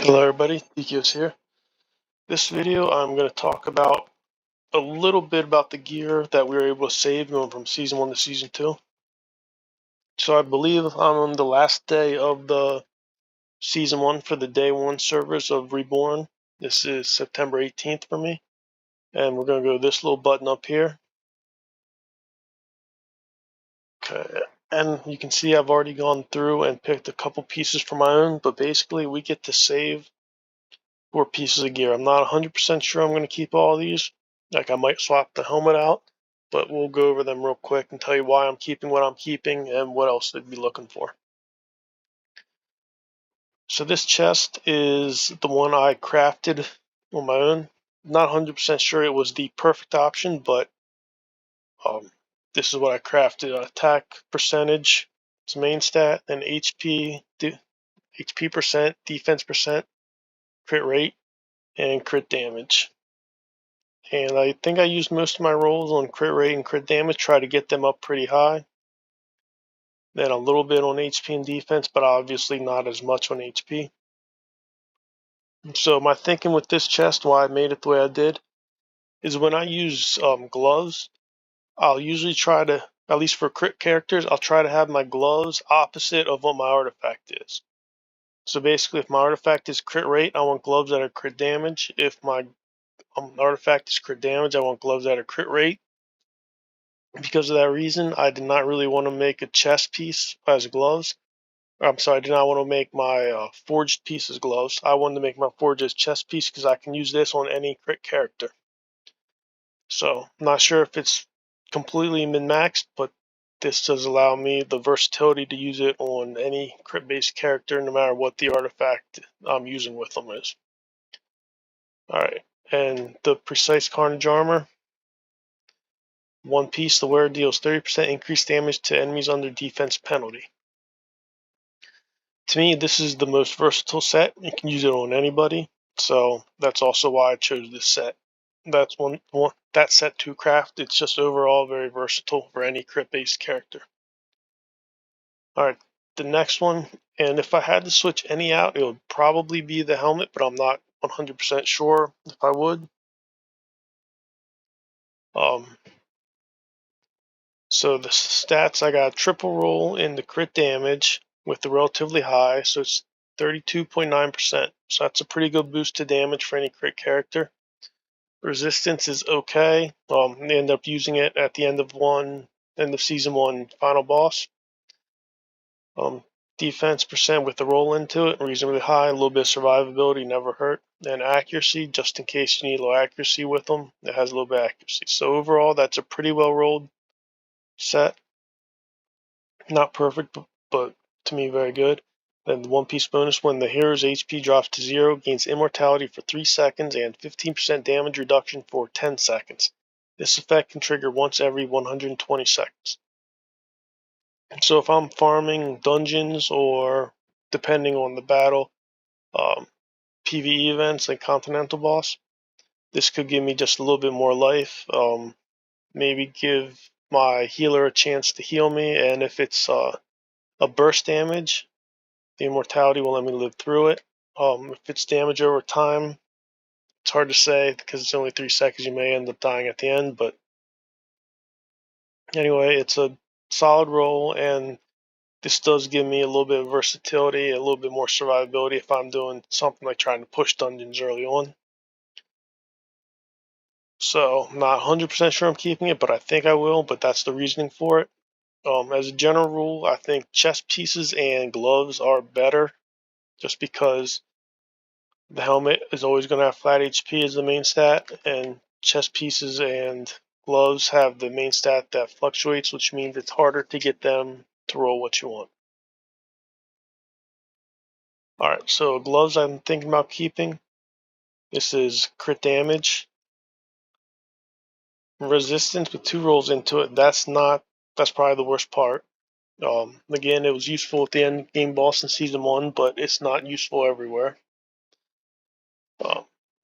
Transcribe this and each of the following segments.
Hello everybody, DQ's here. This video I'm going to talk about a little bit about the gear that we were able to save going from Season 1 to Season 2. So I believe I'm on the last day of the Season 1 for the Day 1 servers of Reborn. This is September 18th for me. And we're going to go to this little button up here. Okay, and you can see I've already gone through and picked a couple pieces for my own, but basically we get to save 4 pieces of gear. I'm not 100% sure I'm going to keep all these. Like I might swap the helmet out, but we'll go over them real quick and tell you why I'm keeping what I'm keeping and what else they'd be looking for. So this chest is the one I crafted on my own. Not 100% sure it was the perfect option, but this is what I crafted. Attack percentage, its main stat, then HP percent, defense percent, crit rate, and crit damage. And I think I used most of my rolls on crit rate and crit damage, try to get them up pretty high. Then a little bit on HP and defense, but obviously not as much on HP. So my thinking with this chest, why I made it the way I did, is when I use gloves, I'll usually try to, at least for crit characters, I'll try to have my gloves opposite of what my artifact is. So basically, if my artifact is crit rate, I want gloves that are crit damage. If my artifact is crit damage, I want gloves that are crit rate. Because of that reason, I did not really want to make a chest piece as gloves. I'm sorry, I did not want to make my forged piece as gloves. I wanted to make my forged as chest piece because I can use this on any crit character. So, I'm not sure if it's completely min-maxed, but this does allow me the versatility to use it on any crit-based character, no matter what the artifact I'm using with them is. Alright, and the Precise Carnage armor. One piece, the wearer deals 30% increased damage to enemies under defense penalty. To me, this is the most versatile set. You can use it on anybody, so that's also why I chose this set. That's that set to craft. It's just overall very versatile for any crit-based character. Alright, the next one, and if I had to switch any out, it would probably be the helmet, but I'm not 100% sure if I would. So the stats, I got a triple roll in the crit damage with the relatively high, so it's 32.9%. So that's a pretty good boost to damage for any crit character. Resistance is okay. They end up using it at the end of season 1 final boss. Defense percent with the roll into it, reasonably high. A little bit of survivability, never hurt. And accuracy, just in case you need low accuracy with them, it has a little bit of accuracy. So overall, that's a pretty well rolled set. Not perfect, but to me very good. Then the one piece bonus, when the hero's HP drops to 0, gains immortality for 3 seconds and 15% damage reduction for 10 seconds. This effect can trigger once every 120 seconds. So if I'm farming dungeons or, depending on the battle, PvE events like Continental Boss, this could give me just a little bit more life. Maybe give my healer a chance to heal me, and if it's a burst damage, the immortality will let me live through it. If it's damage over time, it's hard to say because it's only 3 seconds. You may end up dying at the end, but anyway, it's a solid roll, and this does give me a little bit of versatility, a little bit more survivability if I'm doing something like trying to push dungeons early on. So I'm not 100% sure I'm keeping it, but I think I will, but that's the reasoning for it. As a general rule, I think chest pieces and gloves are better just because the helmet is always going to have flat HP as the main stat, and chest pieces and gloves have the main stat that fluctuates, which means it's harder to get them to roll what you want. Alright, so gloves I'm thinking about keeping. This is crit damage. Resistance with 2 rolls into it, that's probably the worst part. Again, it was useful at the end game boss in season 1, but it's not useful everywhere.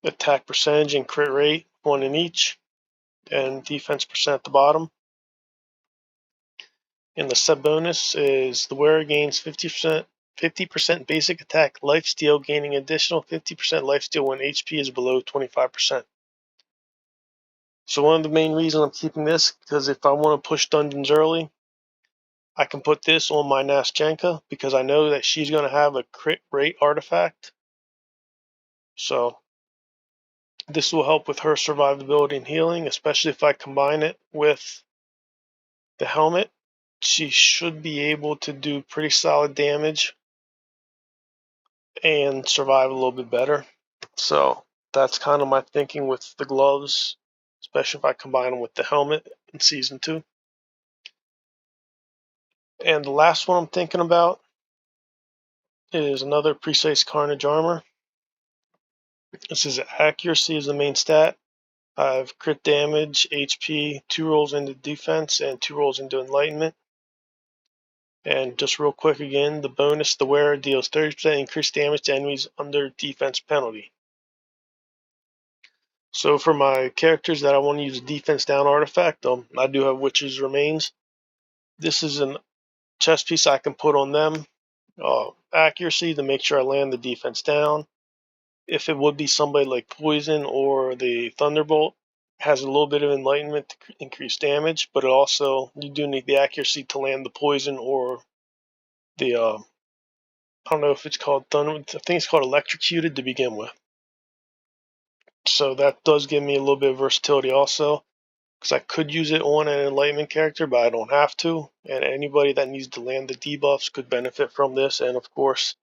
Attack percentage and crit rate, 1 in each, and defense percent at the bottom. And the set bonus is the wearer gains 50% 50% basic attack lifesteal, gaining additional 50% lifesteal when HP is below 25%. So one of the main reasons I'm keeping this, because if I want to push dungeons early, I can put this on my Naschenka because I know that she's going to have a crit rate artifact. So this will help with her survivability and healing, especially if I combine it with the helmet. She should be able to do pretty solid damage and survive a little bit better. So that's kind of my thinking with the gloves, especially if I combine them with the helmet in Season 2. And the last one I'm thinking about is another Precise Carnage armor. This is accuracy is the main stat. I have crit damage, HP, 2 rolls into defense, and 2 rolls into enlightenment. And just real quick again, the bonus, the wearer deals 30% increased damage to enemies under defense penalty. So for my characters that I want to use a defense down artifact, I do have Witch's Remains. This is a chest piece I can put on them. Accuracy to make sure I land the defense down. If it would be somebody like Poison or the Thunderbolt, has a little bit of enlightenment to increase damage, but it also, you do need the accuracy to land the poison or the, I don't know if it's called Thunder, I think it's called Electrocuted to begin with. So that does give me a little bit of versatility also, because I could use it on an enlightenment character, but I don't have to, and anybody that needs to land the debuffs could benefit from this, and of course,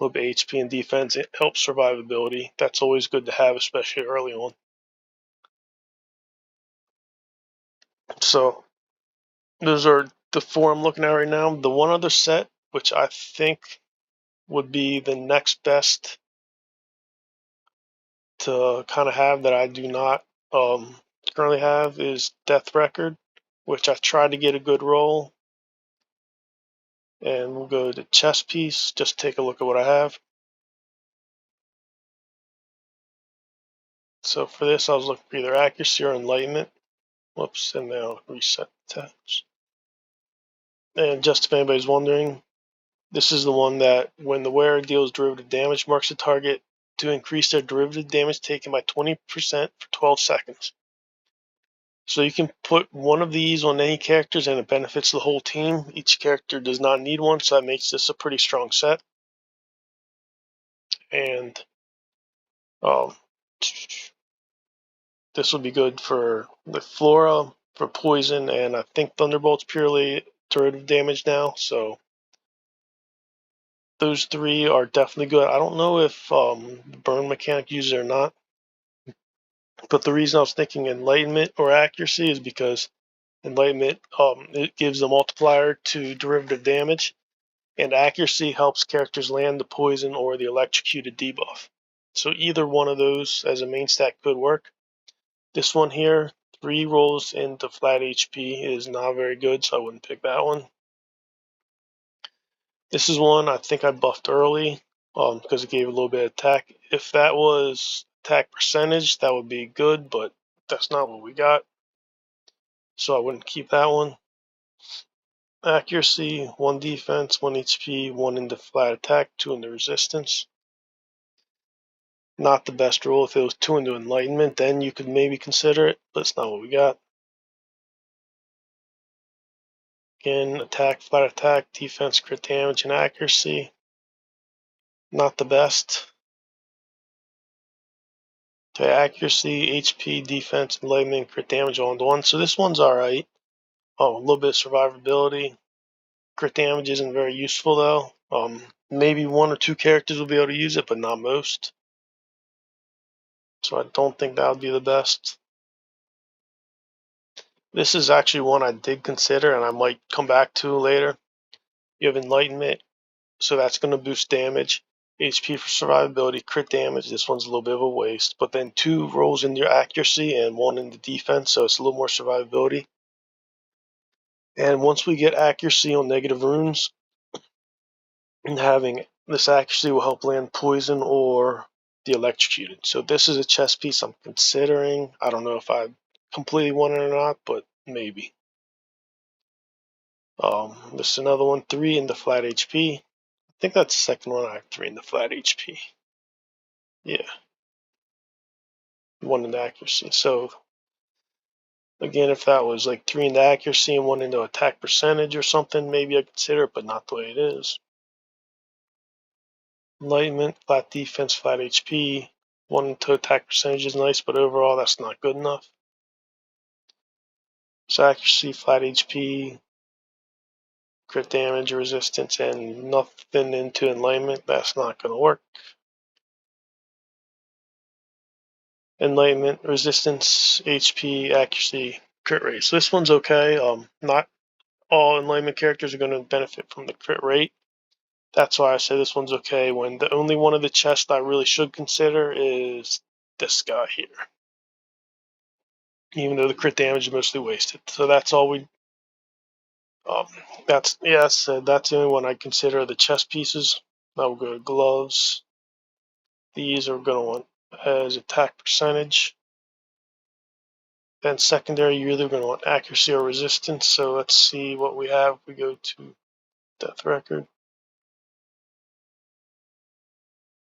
a little bit HP and defense, it helps survivability. That's always good to have, especially early on. So those are the 4 I'm looking at right now. The one other set, which I think would be the next best to kind of have that I do not currently have, is Death Record, which I tried to get a good roll. And we'll go to chess piece, just take a look at what I have. So for this, I was looking for either accuracy or enlightenment. Whoops, and now reset the tabs. And just if anybody's wondering, this is the one that when the wearer deals derivative damage, marks the target to increase their derivative damage taken by 20% for 12 seconds. So you can put one of these on any characters and it benefits the whole team. Each character does not need one, so that makes this a pretty strong set. And this will be good for the Flora, for Poison, and I think Thunderbolt's purely derivative damage now, so those 3 are definitely good. I don't know if Burn Mechanic uses it or not, but the reason I was thinking Enlightenment or Accuracy is because Enlightenment, it gives a multiplier to derivative damage, and Accuracy helps characters land the Poison or the Electrocuted debuff. So either one of those as a main stat could work. This one here, 3 rolls into flat HP is not very good, so I wouldn't pick that one. This is one I think I buffed early because it gave a little bit of attack. If that was attack percentage, that would be good, but that's not what we got, so I wouldn't keep that one. Accuracy, 1 defense, 1 HP, 1 into flat attack, 2 into resistance. Not the best roll. If it was 2 into enlightenment, then you could maybe consider it, but it's not what we got. Again, attack, flat attack, defense, crit damage, and accuracy. Not the best. Okay, accuracy, HP, defense, enlightenment, crit damage all into 1. So this one's alright. A little bit of survivability. Crit damage isn't very useful though. Maybe 1 or 2 characters will be able to use it, but not most. So I don't think that would be the best. This is actually one I did consider and I might come back to later. You have enlightenment, so that's going to boost damage. HP for survivability, crit damage, this one's a little bit of a waste, but then 2 rolls into your accuracy and 1 into defense, so it's a little more survivability. And once we get accuracy on negative runes, and having this accuracy will help land poison or the electrocuted. So this is a chess piece I'm considering. I don't know if I completely want it or not, but maybe. This is another one, 3 into flat HP. I think that's the second one. I have 3 in the flat HP. Yeah, 1 in the accuracy. So again, if that was like 3 into accuracy and 1 into attack percentage or something, maybe I'd consider it, but not the way it is. Enlightenment, flat defense, flat HP. 1 into attack percentage is nice, but overall that's not good enough. So accuracy, flat HP, crit damage, resistance, and nothing into enlightenment. That's not going to work. Enlightenment, resistance, HP, accuracy, crit rate. So this one's okay. Not all enlightenment characters are going to benefit from the crit rate. That's why I say this one's okay, when the only one of the chests I really should consider is this guy here. Even though the crit damage is mostly wasted. So that's all we... that's the only one I consider the chest pieces. Now we'll go to gloves. These are going to want as attack percentage. Then secondary, you're either going to want accuracy or resistance. So let's see what we have. We go to death record.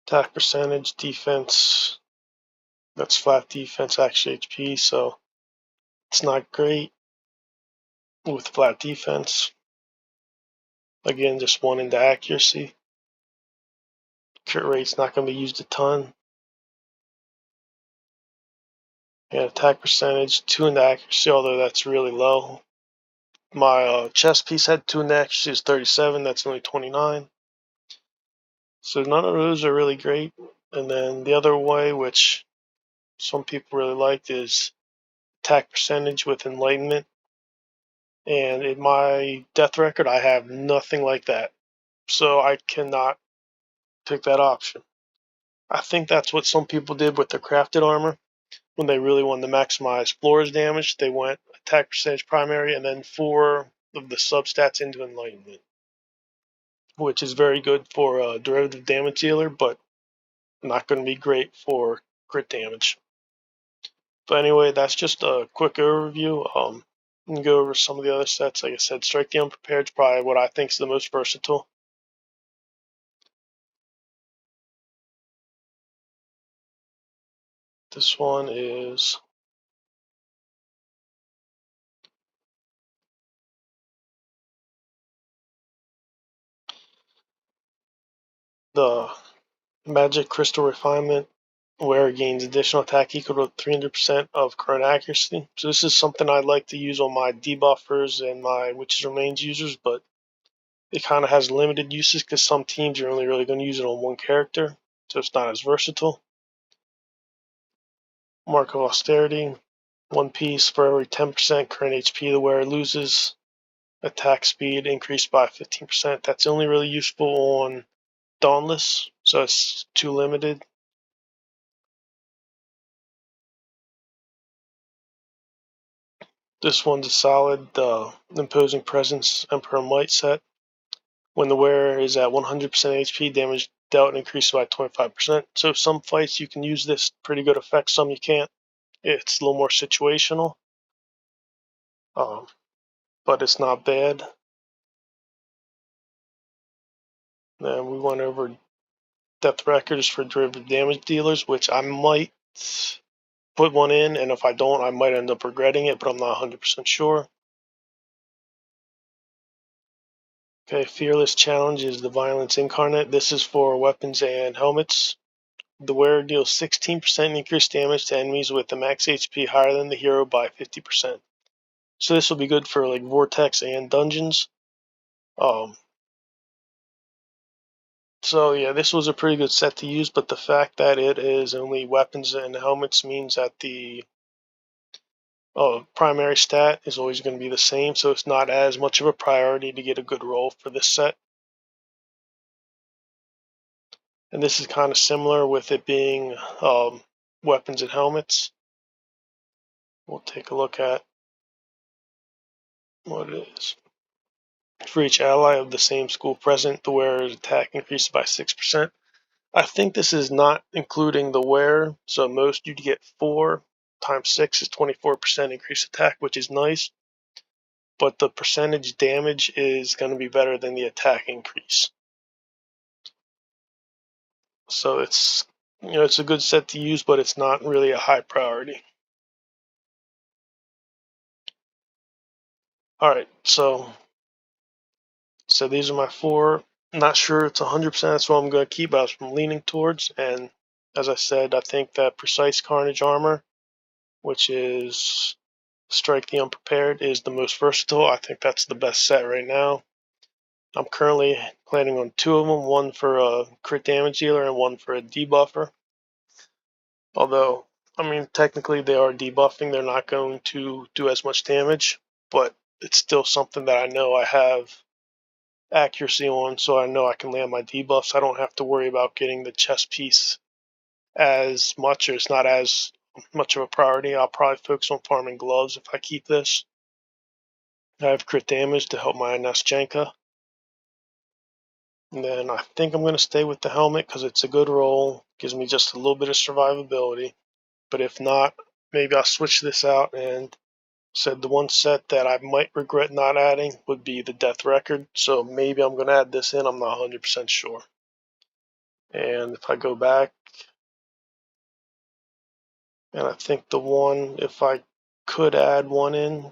Attack percentage, defense. That's flat defense, actually HP. So it's not great with flat defense. Again, just 1 into accuracy. Crit rate's not going to be used a ton. And attack percentage, 2 into accuracy, although that's really low. My chest piece had 2 into accuracy, is 37. That's only 29. So none of those are really great. And then the other way, which some people really liked, is attack percentage with enlightenment. And in my death record, I have nothing like that. So I cannot pick that option. I think that's what some people did with the crafted armor. When they really wanted to maximize floors damage, they went attack percentage primary and then 4 of the substats into enlightenment, which is very good for a derivative damage dealer, but not going to be great for crit damage. But anyway, that's just a quick overview. We can go over some of the other sets. Like I said, Strike the Unprepared is probably what I think is the most versatile. This one is the Magic Crystal Refinement, where it gains additional attack equal to 300% of current accuracy. So this is something I'd like to use on my debuffers and my Witches Remains users, but it kind of has limited uses because some teams are only really going to use it on one character, so it's not as versatile. Mark of Austerity, 1 piece for every 10% current HP the wearer loses. Attack speed increased by 15%. That's only really useful on Dauntless, so it's too limited. This one's a solid Imposing Presence Emperor Might set. When the wearer is at 100% HP, damage dealt increases by 25%. So some fights you can use this pretty good effect, some you can't. It's a little more situational, but it's not bad. Then we went over death records for derivative damage dealers, which I might put one in, and if I don't, I might end up regretting it, but I'm not 100% sure. Okay, Fearless Challenge is the Violence Incarnate. This is for weapons and helmets. The wearer deals 16% increased damage to enemies with a max HP higher than the hero by 50%. So this will be good for like Vortex and dungeons. So yeah, this was a pretty good set to use, but the fact that it is only weapons and helmets means that the primary stat is always going to be the same, so it's not as much of a priority to get a good roll for this set. And this is kind of similar with it being weapons and helmets. We'll take a look at what it is. For each ally of the same school present, the wearer's attack increases by 6%. I think this is not including the wearer, so at most you'd get 4 times 6 is 24% increased attack, which is nice. But the percentage damage is going to be better than the attack increase. So it's it's a good set to use, but it's not really a high priority. All right, so these are my four. Not sure it's 100% that's what I'm going to keep, but I'm leaning towards. And as I said, I think that Precise Carnage armor, which is Strike the Unprepared, is the most versatile. I think that's the best set right now. I'm currently planning on two of them, one for a crit damage dealer and one for a debuffer. Although, I mean, technically they are debuffing, they're not going to do as much damage, but it's still something that I know I have accuracy on, so I know I can land my debuffs. I don't have to worry about getting the chest piece as much, or it's not as much of a priority. I'll probably focus on farming gloves if I keep this. I have crit damage to help my Naschenka. And then I think I'm going to stay with the helmet because it's a good roll. Gives me just a little bit of survivability. But if not, maybe I'll switch this out. And said the one set that I might regret not adding would be the Death Record. So maybe I'm going to add this in. I'm not 100% sure. And if I go back, and I think the one, if I could add one in,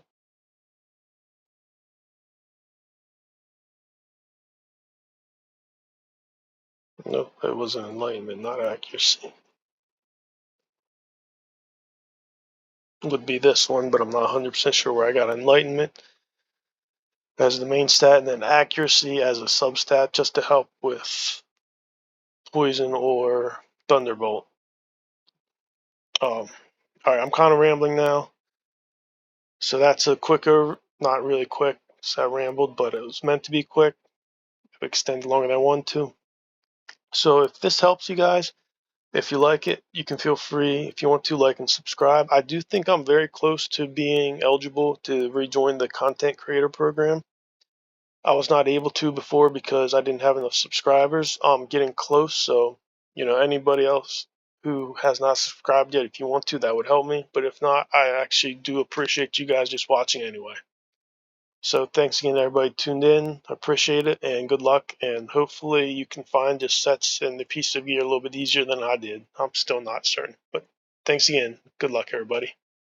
nope, it was an enlightenment, not accuracy. Would be this one, but I'm not 100% sure where I got enlightenment as the main stat, and then accuracy as a substat just to help with poison or thunderbolt. All right, I'm kind of rambling now. So that's a quicker, not really quick, so I rambled, but it was meant to be quick. I've extended longer than I want to. So if this helps you guys, if you like it, you can feel free, if you want to, like and subscribe. I do think I'm very close to being eligible to rejoin the content creator program. I was not able to before because I didn't have enough subscribers. I'm getting close, so anybody else who has not subscribed yet, if you want to, that would help me. But if not, I actually do appreciate you guys just watching anyway. So thanks again, everybody tuned in. I appreciate it, and good luck. And hopefully you can find the sets and the piece of gear a little bit easier than I did. I'm still not certain, but thanks again. Good luck, everybody.